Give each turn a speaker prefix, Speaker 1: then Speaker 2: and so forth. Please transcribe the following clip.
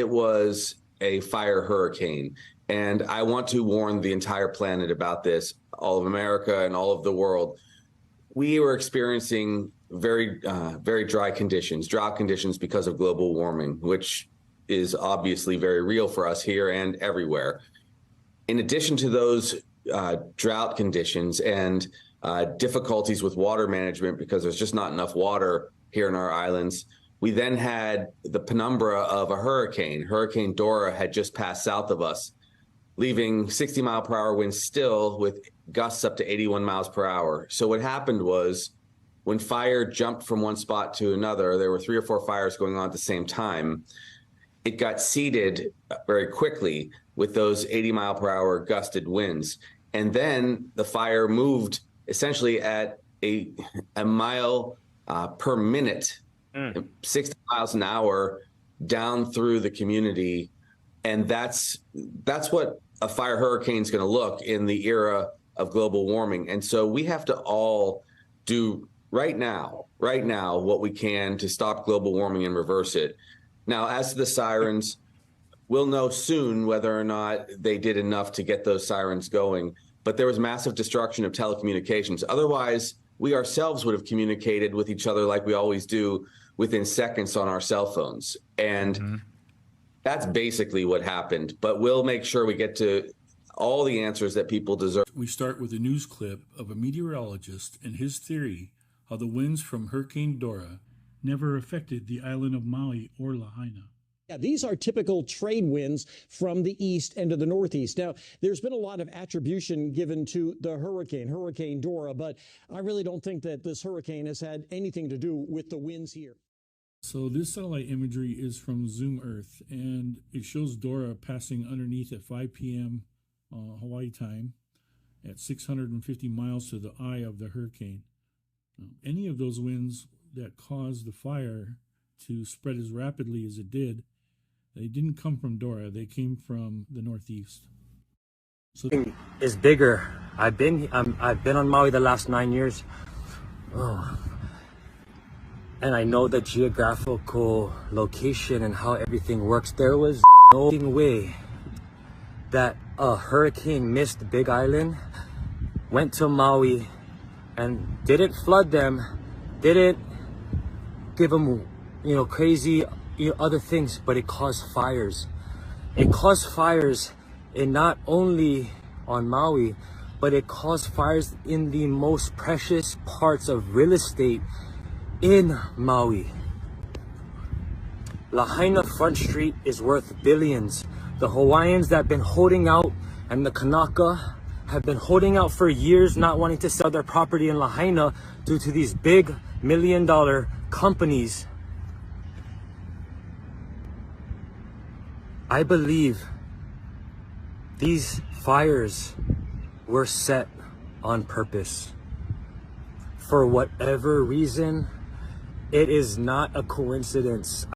Speaker 1: It was a fire hurricane. And I want to warn the entire planet about this, all of America and all of the world. We were experiencing very dry conditions, drought conditions because of global warming, which is obviously very real for us here and everywhere. In addition to those drought conditions and difficulties with water management because there's just not enough water here in our islands, we then had the penumbra of a hurricane. Hurricane Dora had just passed south of us, leaving 60-mile-per-hour winds still with gusts up to 81 miles per hour. So what happened was when fire jumped from one spot to another, there were 3 or 4 fires going on at the same time. It got seeded very quickly with those 80-mile-per-hour gusted winds. And then the fire moved essentially at a mile per minute, 60 miles an hour down through the community. And that's what a fire hurricane is going to look in the era of global warming. And so we have to all do right now what we can to stop global warming and reverse it. Now, as to the sirens, we'll know soon whether or not they did enough to get those sirens going. But there was massive destruction of telecommunications. Otherwise, we ourselves would have communicated with each other like we always do within seconds on our cell phones. And that's basically what happened. But we'll make sure we get to all the answers that people deserve.
Speaker 2: We start with a news clip of a meteorologist and his theory how the winds from Hurricane Dora never affected the island of Maui or Lahaina.
Speaker 3: Yeah, these are typical trade winds from the east and to the northeast. Now, there's been a lot of attribution given to the Hurricane Dora, but I really don't think that this hurricane has had anything to do with the winds here.
Speaker 2: So this satellite imagery is from Zoom Earth, and it shows Dora passing underneath at 5 p.m. Hawaii time at 650 miles to the eye of the hurricane. Any of those winds that caused the fire to spread as rapidly as it did, they didn't come from Dora. They came from the northeast. So
Speaker 4: is bigger. I've been on Maui the last 9 years. Oh. And I know the geographical location and how everything works. There was no way that a hurricane missed Big Island, went to Maui, and didn't flood them, didn't give them, crazy, other things, but it caused fires. It caused fires in not only on Maui, but it caused fires in the most precious parts of real estate in Maui. Lahaina Front Street is worth billions. The Hawaiians that have been holding out and the Kanaka have been holding out for years, not wanting to sell their property in Lahaina due to these big $1 million companies. I believe these fires were set on purpose. For whatever reason, it is not a coincidence.